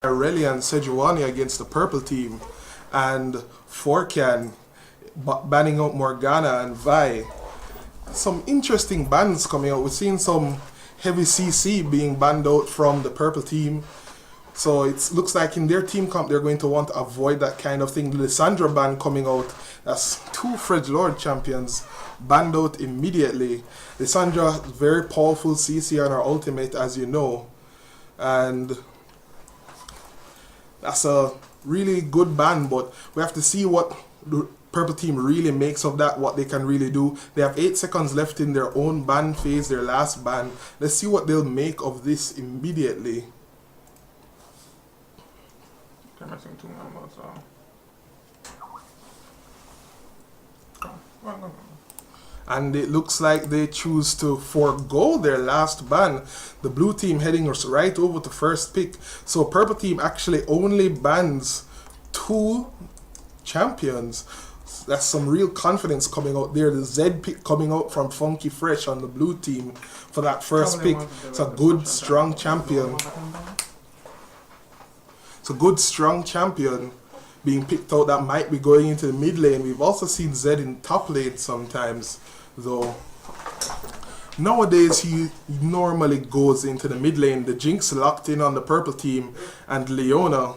Reli and Sejuani against the purple team, and Forcan banning out Morgana and Vi. Some interesting bans coming out. We're seeing some heavy CC being banned out from the purple team. So it looks like in their team comp they're going to want to avoid that kind of thing. The Lissandra ban coming out. That's two Fred Lord champions banned out immediately. Lissandra, very powerful CC on her ultimate, as you know. And that's a really good ban, but we have to see what the purple team really makes of that, what they can really do. They have 8 seconds left in their own ban phase, their last ban. Let's see what they'll make of this immediately. They're missing 2 members, so. And it looks like they choose to forego their last ban. The blue team heading right over to first pick. So purple team actually only bans 2 champions. That's some real confidence coming out there. The Z pick coming out from Funky Fresh on the blue team for that first pick. It's a good, strong champion. It's a good, strong champion being picked out that might be going into the mid lane. We've also seen Z in top lane sometimes, though. Nowadays, he normally goes into the mid lane. The Jinx locked in on the purple team, and Leona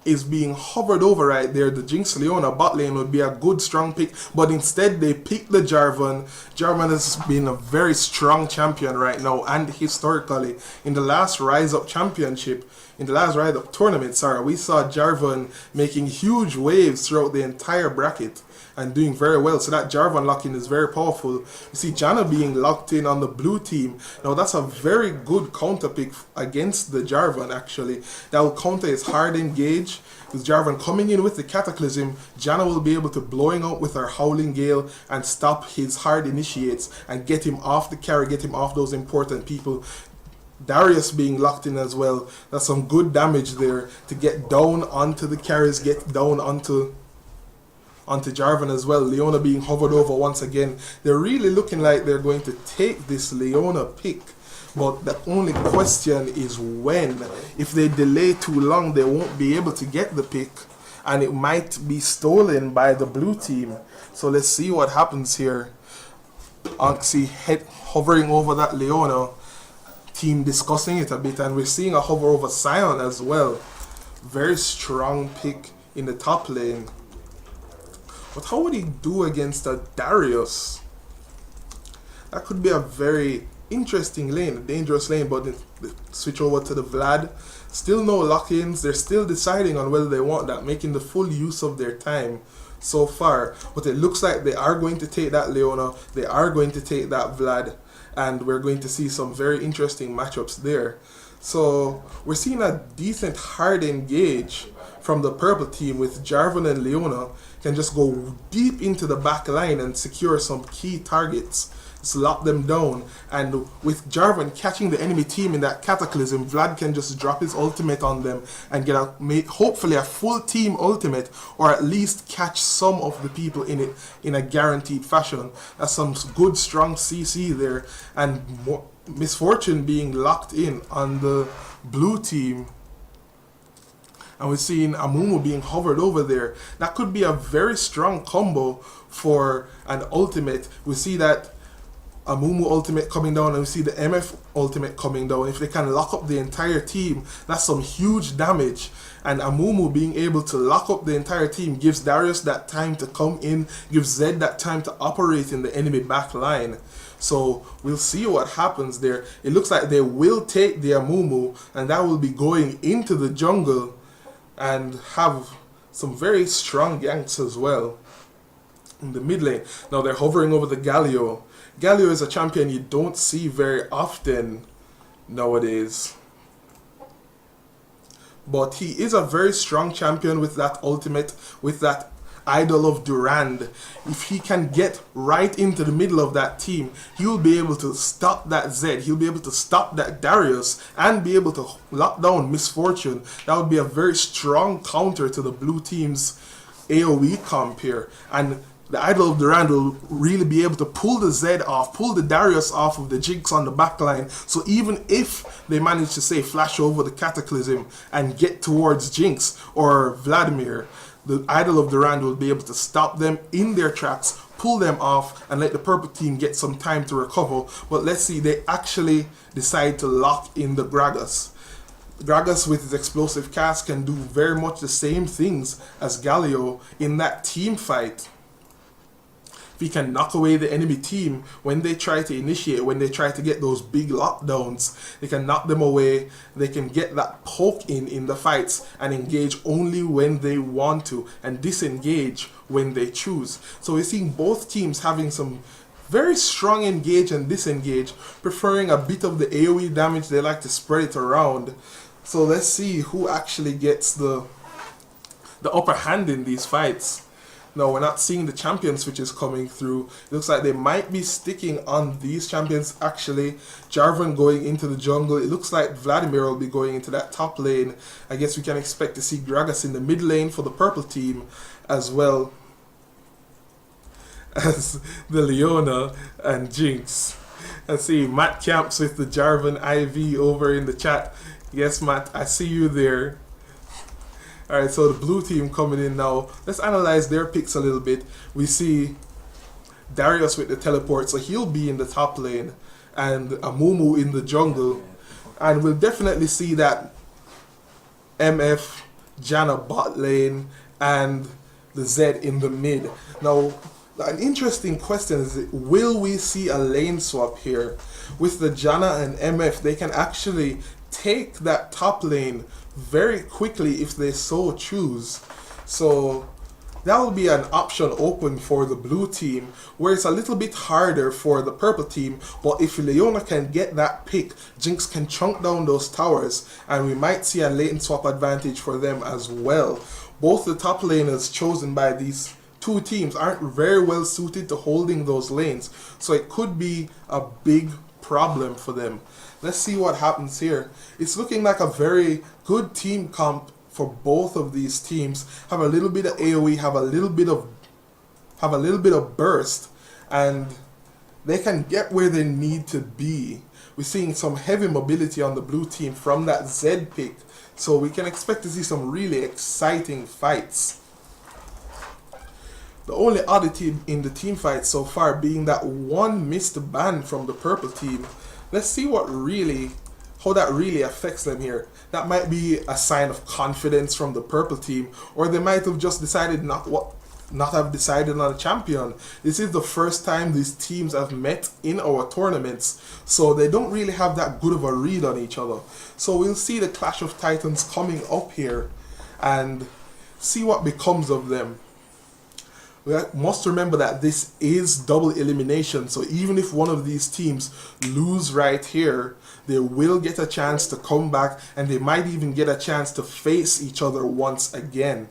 is being hovered over right there. The Jinx Leona bot lane would be a good strong pick, but instead they picked the Jarvan. Jarvan has been a very strong champion right now, and historically in the last Rise Up championship, in the last Rise Up tournament, sorry, we saw Jarvan making huge waves throughout the entire bracket and doing very well. So that Jarvan lock-in is very powerful. You see Janna being locked in on the blue team. Now that's a very good counter pick against the Jarvan actually. That will counter his hard engage. With Jarvan coming in with the Cataclysm, Janna will be able to blowing out with her Howling Gale and stop his hard initiates and get him off the carry, get him off those important people. Darius being locked in as well. That's some good damage there to get down onto the carries, get down onto Jarvan as well. Leona being hovered over once again. They're really looking like they're going to take this Leona pick. But the only question is when. If they delay too long, they won't be able to get the pick. And it might be stolen by the blue team. So let's see what happens here. Oxy hovering over that Leona. Team discussing it a bit. And we're seeing a hover over Sion as well. Very strong pick in the top lane. But how would he do against a Darius? That could be a very interesting lane, a dangerous lane, but they switch over to the Vlad. Still no lock-ins. They're still deciding on whether they want that, making the full use of their time so far. But it looks like they are going to take that Leona. They are going to take that Vlad. And we're going to see some very interesting matchups there. So we're seeing a decent hard engage from the purple team with Jarvan and Leona. Can just go deep into the back line and secure some key targets. Just lock them down. And with Jarvan catching the enemy team in that Cataclysm, Vlad can just drop his ultimate on them and get hopefully a full team ultimate, or at least catch some of the people in it in a guaranteed fashion. That's some good strong CC there. And Misfortune being locked in on the blue team. And we're seeing Amumu being hovered over there. That could be a very strong combo for an ultimate. We see that Amumu ultimate coming down, and we see the MF ultimate coming down. If they can lock up the entire team, that's some huge damage. And Amumu being able to lock up the entire team gives Darius that time to come in, gives Zed that time to operate in the enemy back line. So we'll see what happens there. It looks like they will take the Amumu, and that will be going into the jungle and have some very strong ganks as well in the mid lane. Now they're hovering over the Galio. Galio is a champion you don't see very often nowadays. But he is a very strong champion with that ultimate, with that Idol of Durand. If he can get right into the middle of that team, he'll be able to stop that Zed. He'll be able to stop that Darius and be able to lock down Misfortune. That would be a very strong counter to the blue team's AoE comp here. And the Idol of Durand will really be able to pull the Zed off, pull the Darius off of the Jinx on the backline. So even if they manage to, say, flash over the Cataclysm and get towards Jinx or Vladimir, the Idol of Durand will be able to stop them in their tracks, pull them off, and let the purple team get some time to recover. But let's see, they actually decide to lock in the Gragas. Gragas with his explosive cast can do very much the same things as Galio in that team fight. If he can knock away the enemy team when they try to initiate, when they try to get those big lockdowns, they can knock them away. They can get that poke in the fights and engage only when they want to and disengage when they choose. So we're seeing both teams having some very strong engage and disengage, preferring a bit of the AoE damage. They like to spread it around. So let's see who actually gets the upper hand in these fights. No, we're not seeing the champion switches coming through. It looks like they might be sticking on these champions actually. Jarvan going into the jungle. It looks like Vladimir will be going into that top lane. I guess we can expect to see Gragas in the mid lane for the purple team, as well as the Leona and Jinx. I see Matt Camps with the Jarvan IV over in the chat. Yes, Matt, I see you there. Alright, so the blue team coming in now. Let's analyze their picks a little bit. We see Darius with the teleport, so he'll be in the top lane, and Amumu in the jungle. And we'll definitely see that MF, Janna bot lane, and the Zed in the mid. Now, an interesting question is, will we see a lane swap here? With the Janna and MF, they can actually take that top lane very quickly if they so choose. So that will be an option open for the blue team, where it's a little bit harder for the purple team. But if Leona can get that pick, Jinx can chunk down those towers, and we might see a lane swap advantage for them as well. Both the top laners chosen by these two teams aren't very well suited to holding those lanes, so it could be a big problem for them. Let's see what happens here. It's looking like a very good team comp for both of these teams. Have a little bit of AoE, have a little bit of burst, and they can get where they need to be. We're seeing some heavy mobility on the blue team from that Zed pick, so we can expect to see some really exciting fights. The only oddity in the team fight so far being that one missed ban from the purple team. Let's see how that really affects them here. That might be a sign of confidence from the purple team, or they might have just decided not have decided on a champion. This is the first time these teams have met in our tournaments, so they don't really have that good of a read on each other. So we'll see the Clash of Titans coming up here and see what becomes of them. We must remember that this is double elimination, so even if one of these teams lose right here, they will get a chance to come back, and they might even get a chance to face each other once again.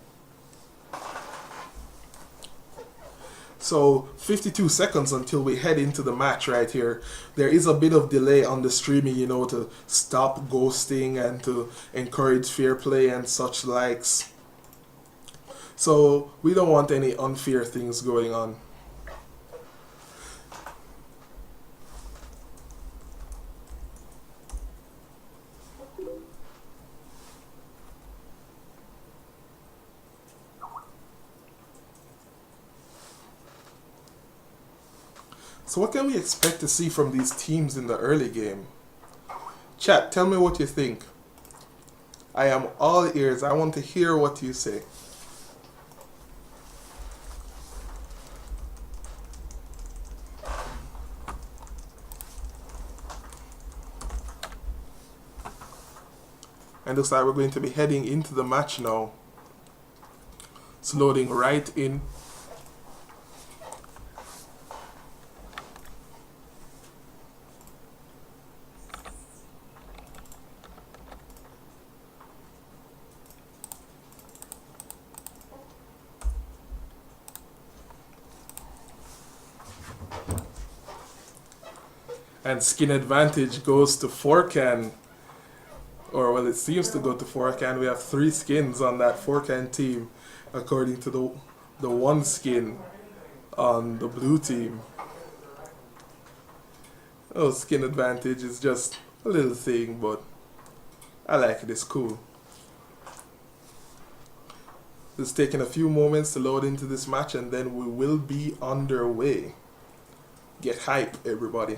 So 52 seconds until we head into the match right here. There is a bit of delay on the streaming, you know, to stop ghosting and to encourage fair play and such likes. So we don't want any unfair things going on. So what can we expect to see from these teams in the early game? Chat, tell me what you think. I am all ears. I want to hear what you say. And looks like we're going to be heading into the match now. It's loading right in. And skin advantage goes to Forcan. Or well, it seems to go to Forcan. We have 3 skins on that Forcan team, according to the one skin on the blue team. Oh, skin advantage is just a little thing, but I like it. It's cool. It's taking a few moments to load into this match, and then we will be underway. Get hype, everybody.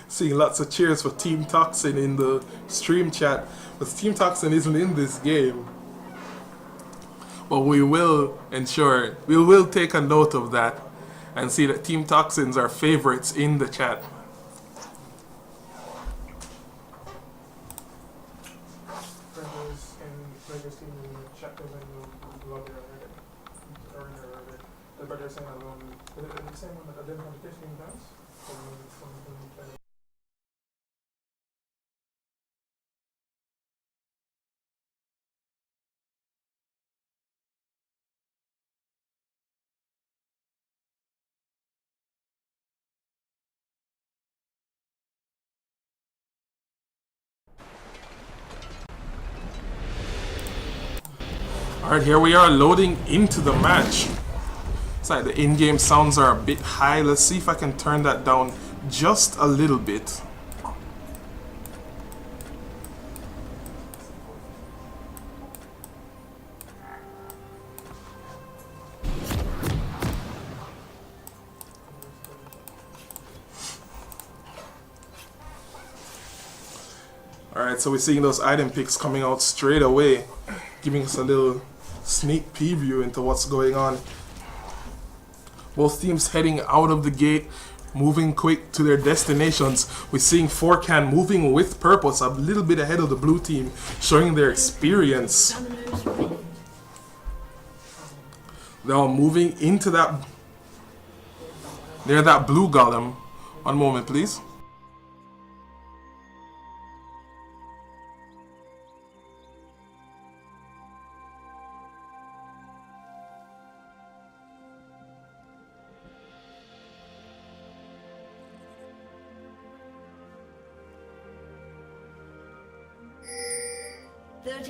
Seeing lots of cheers for Team Toxin in the stream chat, but Team Toxin isn't in this game. But we will ensure, we will take a note of that and see that Team Toxins are favorites in the chat. Alright, here we are loading into the match. It's like the in-game sounds are a bit high. Let's see if I can turn that down just a little bit. Alright, so we're seeing those item picks coming out straight away, giving us a little sneak preview into what's going on. Both teams heading out of the gate, moving quick to their destinations. We're seeing 4Can moving with purpose, a little bit ahead of the blue team, showing their experience. They're all moving into that, near that blue golem. One moment, please.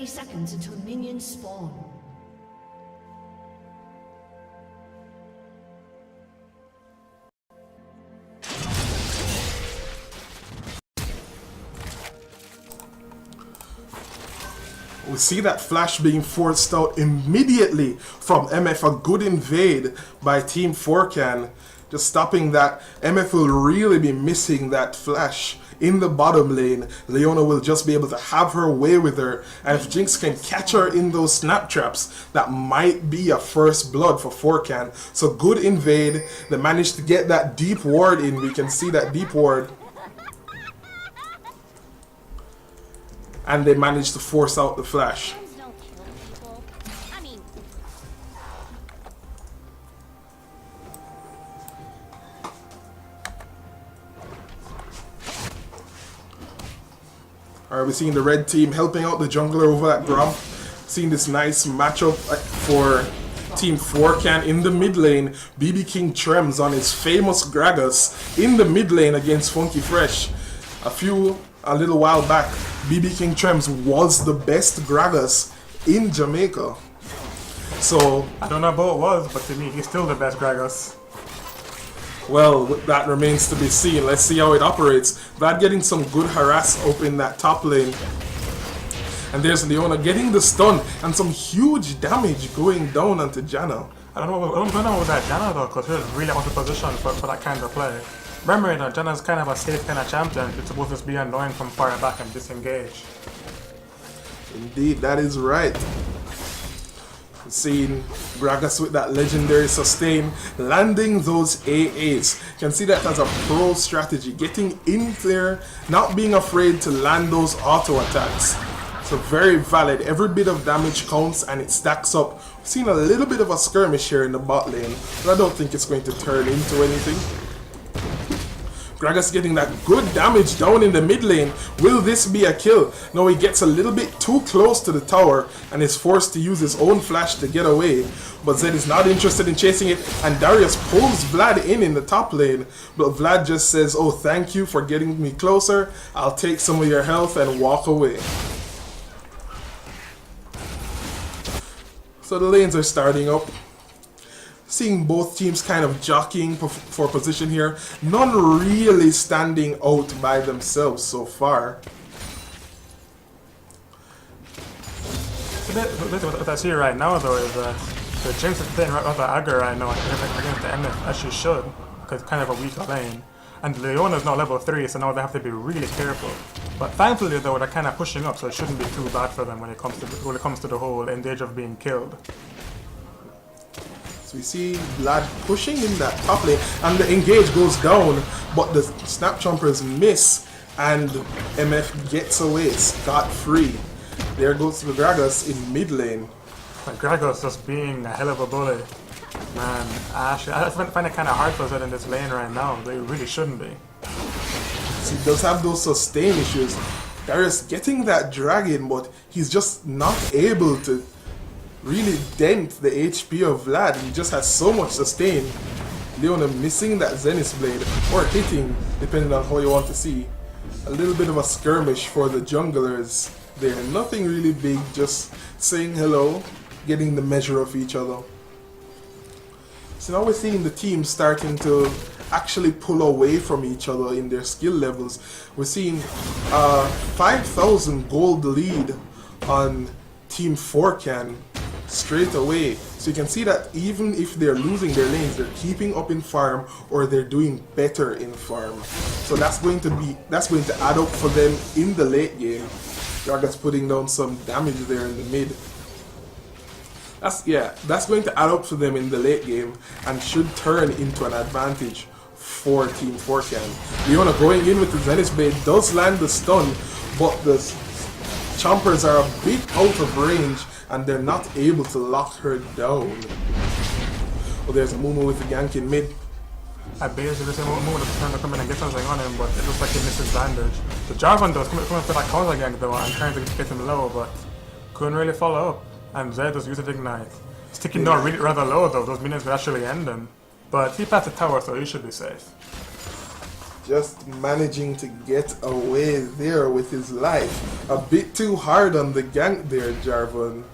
Seconds until minions spawn. We see that flash being forced out immediately from MF. A good invade by Team 4Can. Just stopping that. MF will really be missing that flash in the bottom lane. Leona will just be able to have her way with her, and if Jinx can catch her in those snap traps, that might be a first blood for 4Can. So good invade. They managed to get that deep ward in. We can see that deep ward, and they managed to force out the flash. Alright, we're seeing the red team helping out the jungler over at Gromp. Seeing this nice matchup for Team 4Can in the mid lane. BB King Trems on his famous Gragas in the mid lane against Funky Fresh. A little while back, BB King Trems was the best Gragas in Jamaica. So, I don't know about was, but to me, he's still the best Gragas. well, that remains to be seen. Let's see how it operates. Vlad getting some good harass up in that top lane. And there's Leona getting the stun and some huge damage going down onto Janna. I don't know what's going on with that Janna though, because she's really out of position for that kind of play. Remember, you know, Janna's kind of a safe kind of champion. It's supposed to be annoying from far back and disengage. Indeed, that is right. Seeing Gragas with that legendary sustain, landing those AAs. You can see that as a pro strategy, getting in there, not being afraid to land those auto attacks. So very valid. Every bit of damage counts and it stacks up. We've seen a little bit of a skirmish here in the bot lane, but I don't think it's going to turn into anything. Gragas getting that good damage down in the mid lane. Will this be a kill? No, he gets a little bit too close to the tower and is forced to use his own flash to get away. But Zed is not interested in chasing it, and Darius pulls Vlad in the top lane. But Vlad just says, oh, thank you for getting me closer. I'll take some of your health and walk away. So the lanes are starting up. Seeing both teams kind of jockeying for position here. None really standing out by themselves so far. What I see right now though is that the Jinx is playing rather aggro right now against the MF as she should, because it's kind of a weaker lane. And Leona's now level 3, so now they have to be really careful. But thankfully though, they're kind of pushing up, so it shouldn't be too bad for them when it comes to the whole in danger of being killed. So we see Vlad pushing in that top lane, and the engage goes down, but the snap chompers miss, and MF gets away scot-free. There goes the Gragas in mid lane. But Gragas just being a hell of a bully. Man, actually, I find it kind of hard for Zed in this lane right now. They really shouldn't be. So he does have those sustain issues. Darius getting that dragon, but he's just not able to really dent the HP of Vlad. He just has so much sustain. Leona missing that Zenith Blade, or hitting, depending on how you want to see. A little bit of a skirmish for the junglers there. Nothing really big, just saying hello, getting the measure of each other. So now we're seeing the team starting to actually pull away from each other in their skill levels. We're seeing 5,000 gold lead on Team 4can straight away. So you can see that even if they're losing their lanes, they're keeping up in farm, or they're doing better in farm. So that's going to add up for them in the late game. Gragas putting down some damage there in the mid. That's going to add up for them in the late game and should turn into an advantage for Team 4can. Leona going in with the Zenith Blade does land the stun, but the chompers are a bit out of range and they're not able to lock her down. Well, there's a Mumu with the gank in mid. I basically say Mumu is trying to come in and get something on him, but it looks like he misses bandage. The Jarvan does coming for that counter gank though and trying to get him low, but couldn't really follow up. And Zed just used Ignite. It's ticking down really rather low though, those minions could actually end him. But he passed the tower, so he should be safe. Just managing to get away there with his life. A bit too hard on the gank there, Jarvan.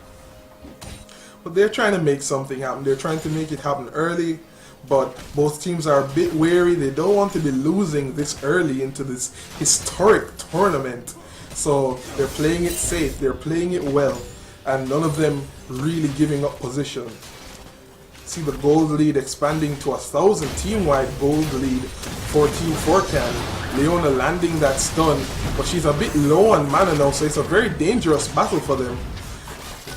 But they're trying to make something happen. They're trying to make it happen early. But both teams are a bit wary. They don't want to be losing this early into this historic tournament. So they're playing it safe. They're playing it well. And none of them really giving up position. See the gold lead expanding to 1,000 team-wide gold lead for Team 4can. Leona landing that stun, but she's a bit low on mana now, so it's a very dangerous battle for them.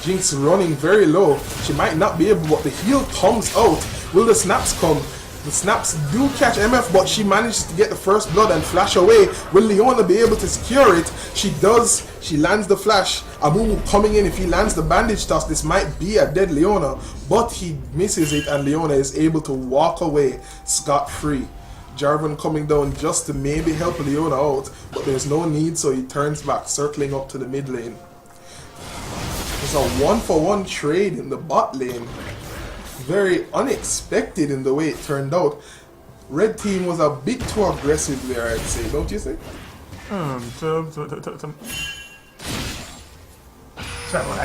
Jinx running very low. She might not be able, but the heal comes out. Will the snaps come? The snaps do catch MF, but she manages to get the first blood and flash away. Will Leona be able to secure it? She does. She lands the flash. Amumu coming in. If he lands the bandage toss, this might be a dead Leona, but he misses it and Leona is able to walk away scot-free. Jarvan coming down just to maybe help Leona out, but there's no need, so he turns back, circling up to the mid lane. There's a 1-for-1 trade in the bot lane. Very unexpected in the way it turned out. Red team was a bit too aggressive there, I'd say, don't you think? That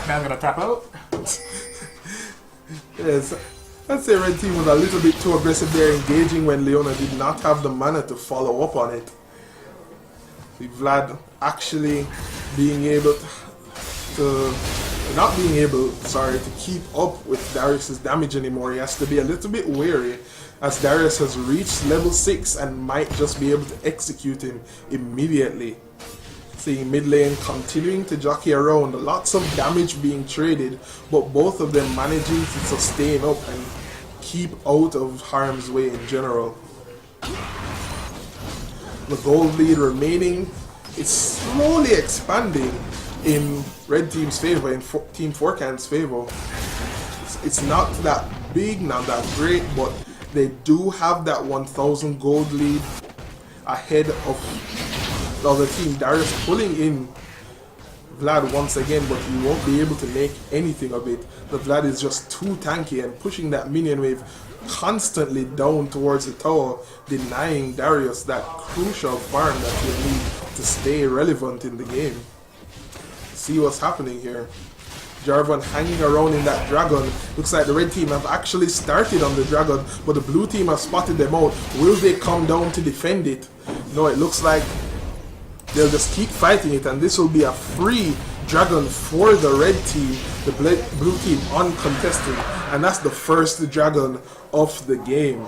man's gonna tap out. Yes, I'd say red team was a little bit too aggressive there, engaging when Leona did not have the mana to follow up on it. See Vlad actually being able to keep up with Darius's damage anymore. He has to be a little bit wary, as Darius has reached level 6 and might just be able to execute him immediately. Seeing mid lane continuing to jockey around, lots of damage being traded, but both of them managing to sustain up and keep out of harm's way in general. The gold lead remaining is slowly expanding in red team's favor, in Team 4can's favor. It's not that big, not that great, but they do have that 1,000 gold lead. ahead of the other team. Darius pulling in Vlad once again, but he won't be able to make anything of it. The Vlad is just too tanky and pushing that minion wave constantly down towards the tower, denying Darius that crucial farm that he need to stay relevant in the game. See what's happening here. Jarvan hanging around in that dragon. Looks like the red team have actually started on the dragon, but the blue team have spotted them out. Will they come down to defend it? No, it looks like they'll just keep fighting it, and this will be a free dragon for the red team, the blue team uncontested, and that's the first dragon of the game.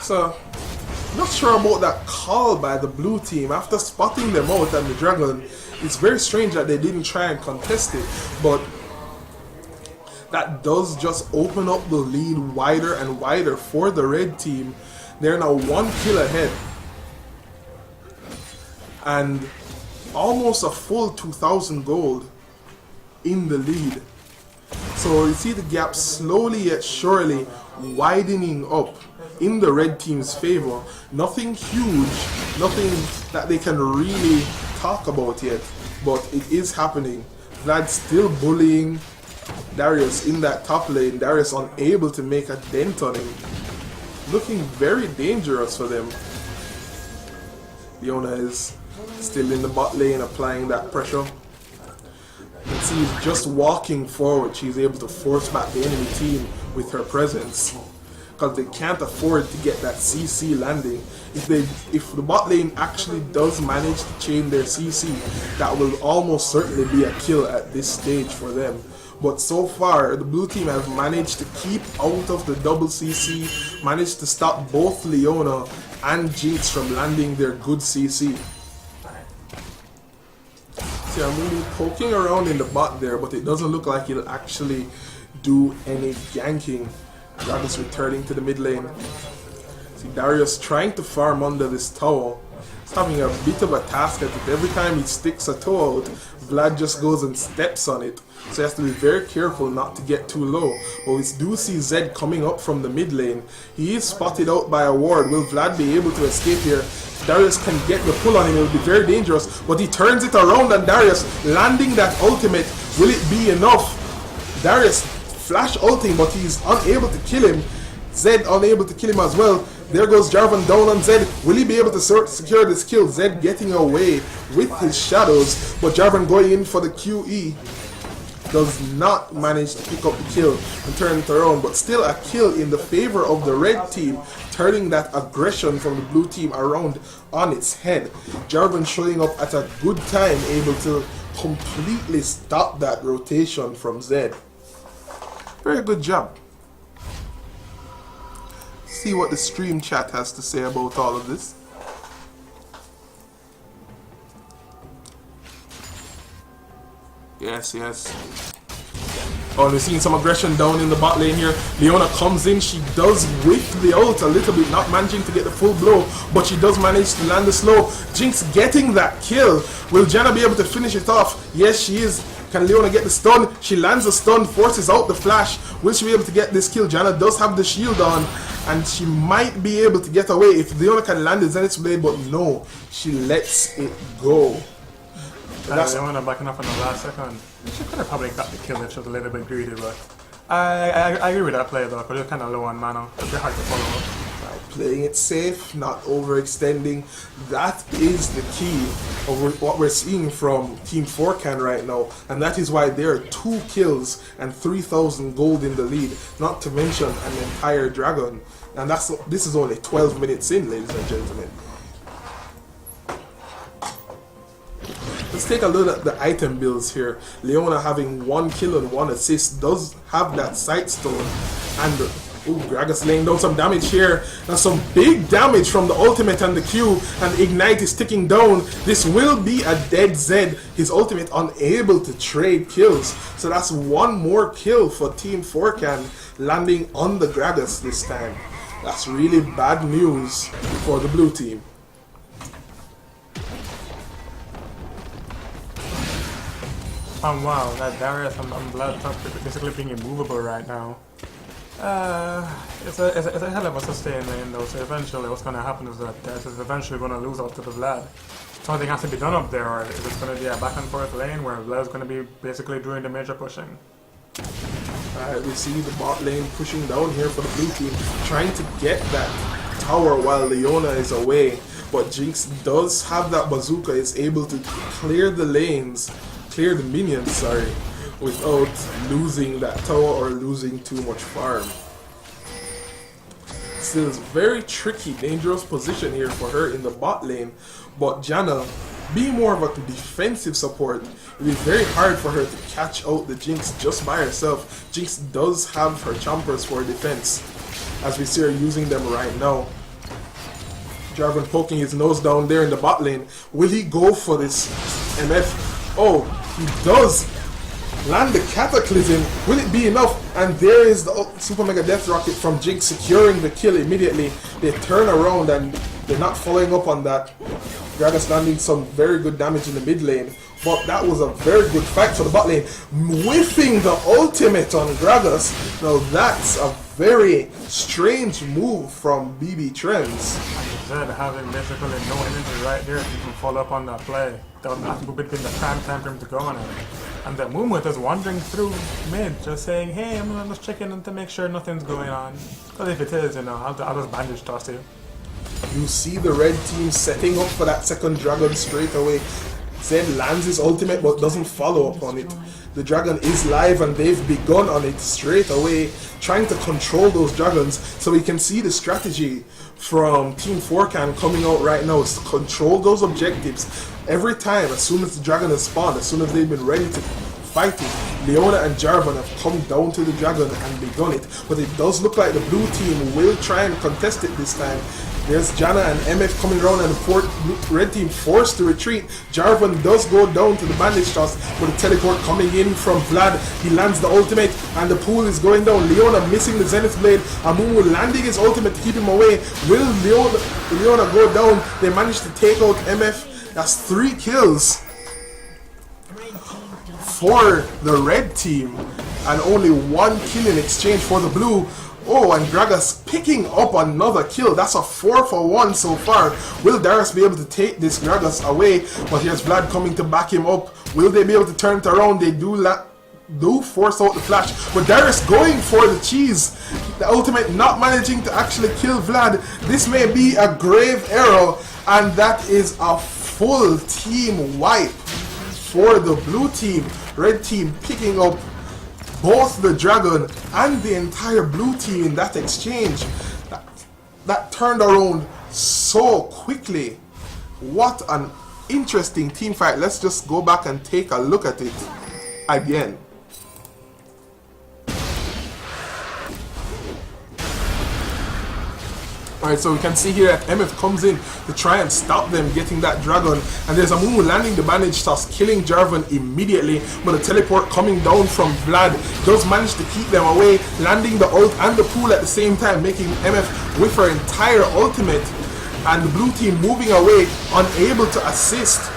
So, not sure about that call by the blue team after spotting them out and the dragon. It's very strange that they didn't try and contest it, but that does just open up the lead wider and wider for the red team. They're now 1 kill ahead and almost a full 2,000 gold in the lead. So you see the gap slowly yet surely widening up in the red team's favor. Nothing huge, nothing that they can really talk about yet, but it is happening. Vlad still bullying Darius in that top lane. Darius unable to make a dent on him. Looking very dangerous for them. Leona is still in the bot lane applying that pressure. Let's see, just walking forward, she's able to force back the enemy team with her presence, because they can't afford to get that CC landing. If the bot lane actually does manage to chain their CC, that will almost certainly be a kill at this stage for them. But so far, the blue team have managed to keep out of the double CC, managed to stop both Leona and Jinx from landing their good CC. See, I'm really poking around in the bot there, but it doesn't look like he'll actually do any ganking. Dragon's returning to the mid lane. See, Darius trying to farm under this tower. He's having a bit of a task at it. Every time he sticks a toe out, Vlad just goes and steps on it. So he has to be very careful not to get too low. But we do see Zed coming up from the mid lane. He is spotted out by a ward. Will Vlad be able to escape here? Darius can get the pull on him. It will be very dangerous. But he turns it around and Darius landing that ultimate. Will it be enough? Darius flash ulting, but he's unable to kill him. Zed unable to kill him as well. There goes Jarvan down on Zed. Will he be able to secure this kill? Zed getting away with his shadows, but Jarvan going in for the QE. Does not manage to pick up the kill and turn it around, but still a kill in the favor of the red team, turning that aggression from the blue team around on its head. Jarvan showing up at a good time, able to completely stop that rotation from Zed. Very good job. See what the stream chat has to say about all of this. Yes, yes. Oh, we're seeing some aggression down in the bot lane here. Leona comes in. She does whiff the ult a little bit, not managing to get the full blow, but she does manage to land the slow. Jinx getting that kill. Will Janna be able to finish it off? Yes, she is. Can Leona get the stun? She lands a stun, forces out the flash. Will she be able to get this kill? Janna does have the shield on, and she might be able to get away if Leona can land the Zenith's Blade, but no, she lets it go. Leona backing up on the last second. She could have probably got the kill if she was a little bit greedy, but I agree with that play though, because you're kind of low on mana. It'd be hard to follow up. Right, playing it safe, not overextending. That is the key of what we're seeing from Team 4can right now, and that is why there are 2 kills and 3,000 gold in the lead, not to mention an entire dragon. And this is only 12 minutes in, ladies and gentlemen. Let's take a look at the item builds here. Leona having 1 kill and 1 assist, does have that sight stone, and Gragas laying down some damage here. Now some big damage from the ultimate and the Q, and Ignite is ticking down. This will be a dead Zed. His ultimate unable to trade kills. So that's 1 more kill for Team 4can, landing on the Gragas this time. That's really bad news for the blue team. Oh wow, that Darius on Blood Top is basically being immovable right now. It's a hell of a sustain lane though, so eventually what's going to happen is that Darius is eventually going to lose out to the Vlad. Something has to be done up there, or is it going to be a back and forth lane where Vlad's going to be basically doing the major pushing? Alright, we see the bot lane pushing down here for the blue team, trying to get that tower while Leona is away. But Jinx does have that bazooka, is able to clear the lanes, clear the minions, sorry, without losing that tower or losing too much farm. Still, it's a very tricky, dangerous position here for her in the bot lane. But Janna, being more of a defensive support, it will be very hard for her to catch out the Jinx just by herself. Jinx does have her chompers for defense, as we see her using them right now. Jarvan poking his nose down there in the bot lane. Will he go for this MF? Oh, he does land the Cataclysm. Will it be enough? And there is the Super Mega Death Rocket from Jinx securing the kill immediately. They turn around and they're not following up on that. Gragas landing some very good damage in the mid lane. But that was a very good fight for the bot lane. Whiffing the ultimate on Gragas. Now that's a very strange move from BB Trends. Zed having basically no energy right there to even follow up on that play. That would have been the prime time for him to go on it. And the movement is wandering through mid, just saying, hey, I'm just checking in to make sure nothing's going on. Because if it is, you know, I'll just bandage toss you. You see the red team setting up for that second dragon straight away. Zed lands his ultimate but doesn't follow up on it. The dragon is live and they've begun on it straight away, trying to control those dragons. So we can see the strategy from Team 4can coming out right now is to control those objectives. Every time, as soon as the dragon has spawned, as soon as they've been ready to fight it, Leona and Jarvan have come down to the dragon and begun it. But it does look like the blue team will try and contest it this time. There's Janna and MF coming around and the red team forced to retreat. Jarvan does go down to the bandage toss, but the teleport coming in from Vlad. He lands the ultimate and the pool is going down. Leona missing the Zenith Blade. Amumu landing his ultimate to keep him away. Will Leona go down? They managed to take out MF. That's 3 kills for the red team and only 1 kill in exchange for the blue. Oh, and Gragas picking up another kill. That's a 4 for 1 so far. Will Darius be able to take this Gragas away? But here's Vlad coming to back him up. Will they be able to turn it around? They do force out the flash. But Darius going for the cheese. The ultimate not managing to actually kill Vlad. This may be a grave error. And that is a full team wipe for the blue team. Red team picking up both the dragon and the entire blue team in that exchange. That turned around so quickly. What an interesting team fight. Let's just go back and take a look at it again. Alright, so we can see here that MF comes in to try and stop them getting that dragon. And there's Amumu landing the bandage toss, killing Jarvan immediately. But the teleport coming down from Vlad does manage to keep them away, landing the ult and the pool at the same time, making MF with her entire ultimate. And the blue team moving away, unable to assist.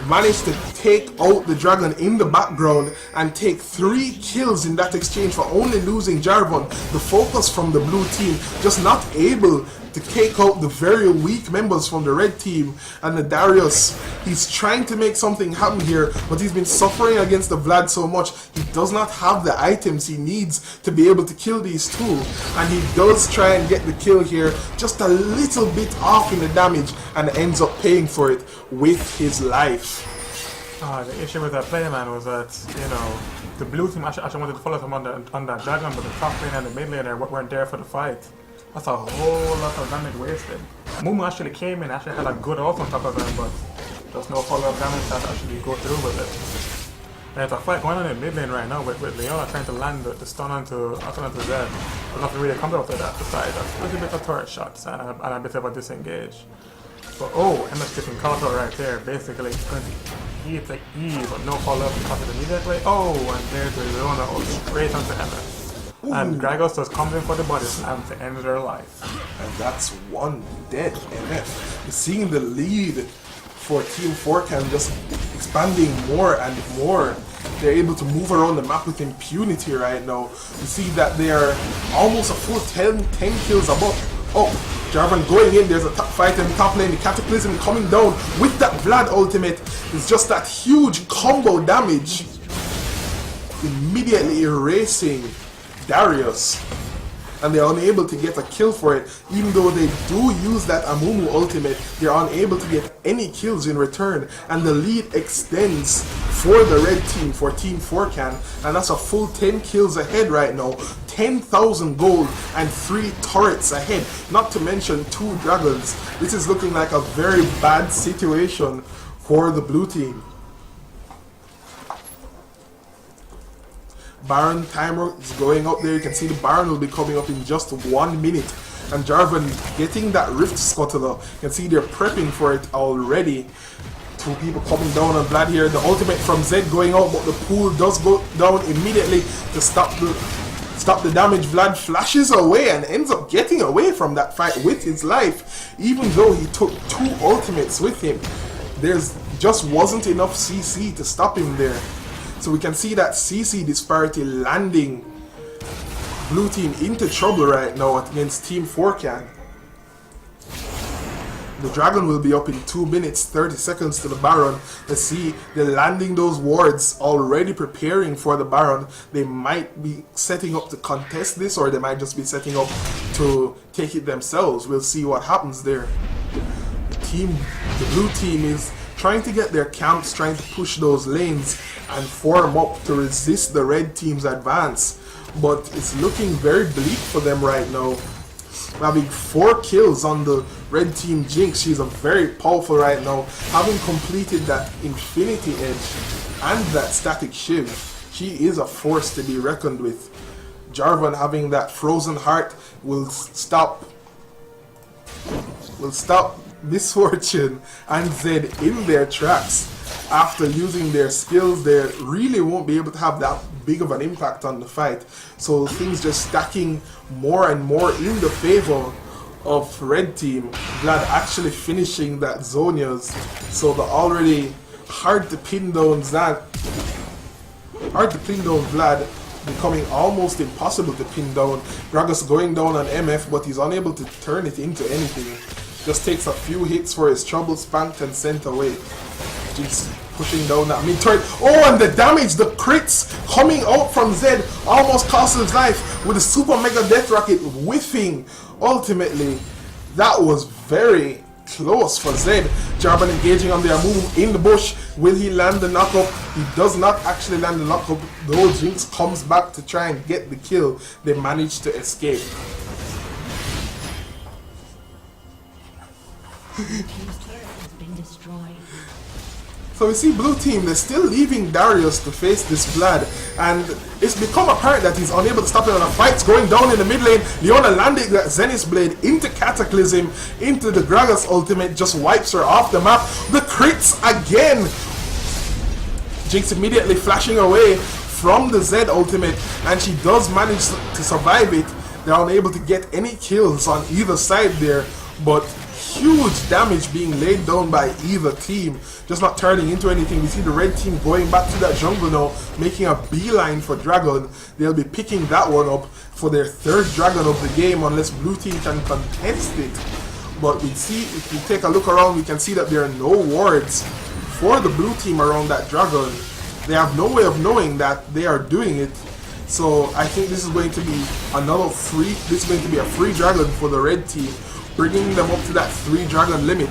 Managed to take out the dragon in the background and take 3 kills in that exchange for only losing Jarvan. The focus from the blue team, just not able to take out the very weak members from the red team. And the Darius, he's trying to make something happen here, but he's been suffering against the Vlad so much. He does not have the items he needs to be able to kill these two. And he does try and get the kill here, just a little bit off in the damage, and ends up paying for it with his life. The issue with that play, man, was that, you know, the blue team actually wanted to follow him on that dragon, but the top lane and the mid lane weren't there for the fight. That's a whole lot of damage wasted. Mumu actually came in, actually had a good ult on top of him, but there's no follow-up damage that actually go through with it. And there's a fight going on in mid lane right now with Leona trying to land the stun onto Zed. But nothing really comes out of that besides a little bit of turret shots and a bit of a disengage. But oh, MS getting caught out right there, basically going to eat the E, but no follow-up because of immediately. Oh, and there's the Leona ult straight onto MS. Ooh. And Gragas just comes in for the body slam to end their life. And that's 1 dead MF. Seeing the lead for Team 4can just expanding more and more. They're able to move around the map with impunity right now. You see that they are almost a full 10 kills above. Oh, Jarvan going in, there's a top fight in the top lane, the Cataclysm coming down with that Vlad ultimate. It's just that huge combo damage. Immediately erasing Darius. And they're unable to get a kill for it. Even though they do use that Amumu ultimate, they're unable to get any kills in return. And the lead extends for the red team, for Team 4can. And that's a full 10 kills ahead right now. 10,000 gold and 3 turrets ahead. Not to mention 2 dragons. This is looking like a very bad situation for the blue team. Baron timer is going up there. You can see the Baron will be coming up in just 1 minute. And Jarvan getting that Rift Scuttler. You can see they're prepping for it already. 2 people coming down on Vlad here. The ultimate from Zed going out, but the pool does go down immediately to stop the damage. Vlad flashes away and ends up getting away from that fight with his life. Even though he took 2 ultimates with him, there's just wasn't enough CC to stop him there. So we can see that CC disparity landing blue team into trouble right now against Team 4can. The Dragon will be up in 2 minutes, 30 seconds to the Baron. Let's see, they're landing those wards, already preparing for the Baron. They might be setting up to contest this, or they might just be setting up to take it themselves. We'll see what happens there. The blue team is trying to get their camps, trying to push those lanes and form up to resist the red team's advance. But it's looking very bleak for them right now. Having 4 kills on the red team Jinx. She's a very powerful right now. Having completed that Infinity Edge and that Static Shiv, she is a force to be reckoned with. Jarvan having that Frozen Heart will stop Misfortune and Zed in their tracks. After using their skills, they really won't be able to have that big of an impact on the fight. So things just stacking more and more in the favor of red team. Vlad actually finishing that Zonia's. So the already hard to pin down Vlad becoming almost impossible to pin down. Gragas going down on MF, but he's unable to turn it into anything. Just takes a few hits for his trouble, spanked and sent away. Jinx pushing down that mid turret. Oh, and the damage, the crits coming out from Zed almost cost his life with the super mega death rocket whiffing. Ultimately, that was very close for Zed. Jarvan engaging on the Amumu in the bush. Will he land the knockup? He does not actually land the knockup, though Jinx comes back to try and get the kill. They manage to escape. So we see blue team, they're still leaving Darius to face this Vlad, and it's become apparent that he's unable to stop him, and the fight's going down in the mid lane. Leona landing that Zenith Blade into Cataclysm, into the Gragas ultimate, just wipes her off the map. The crits again! Jinx immediately flashing away from the Zed ultimate, and she does manage to survive it. They're unable to get any kills on either side there, but huge damage being laid down by either team, just not turning into anything. We see the red team going back to that jungle now, making a beeline for Dragon. They'll be picking that one up for their 3rd Dragon of the game unless blue team can contest it. But we see, if we take a look around, we can see that there are no wards for the blue team around that Dragon. They have no way of knowing that they are doing it. So I think this is going to be this is going to be a free Dragon for the red team, bringing them up to that 3 Dragon limit.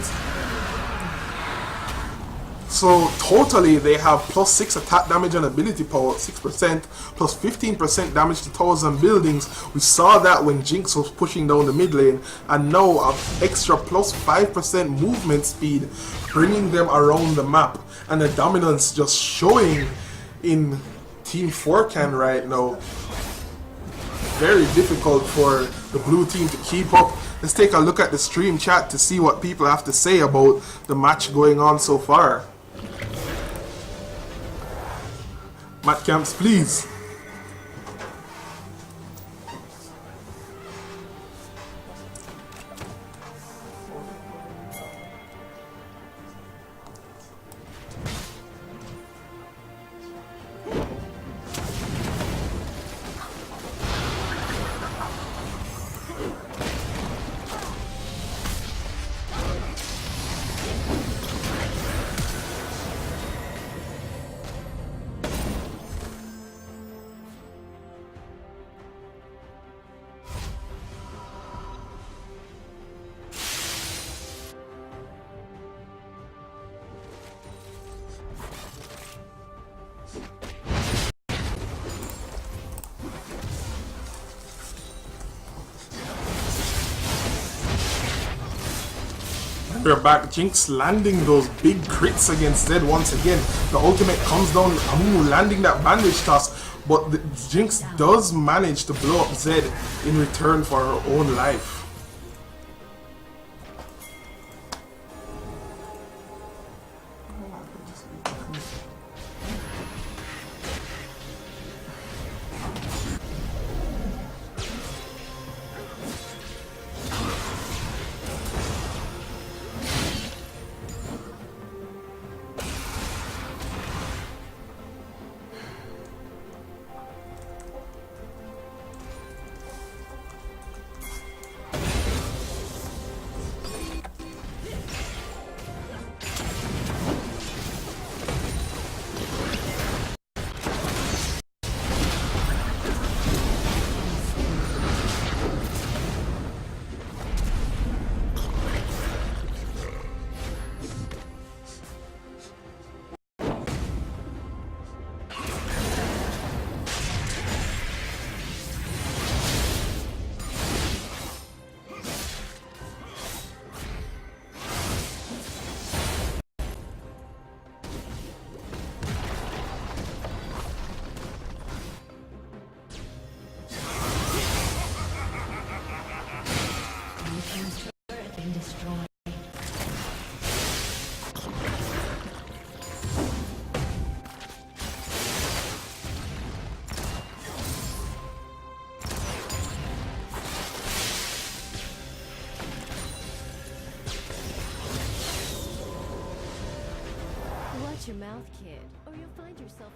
So totally they have plus 6 attack damage and ability power, 6%, plus 15% damage to towers and buildings. We saw that when Jinx was pushing down the mid lane, and now an extra plus 5% movement speed, bringing them around the map. And the dominance just showing in Team 4can right now. Very difficult for the blue team to keep up. Let's take a look at the stream chat to see what people have to say about the match going on so far. Matt Camps, please. We're back. Jinx landing those big crits against Zed once again. The ultimate comes down, landing that bandage toss. But the Jinx does manage to blow up Zed in return for her own life. Watch your mouth, kid, or you'll find yourself.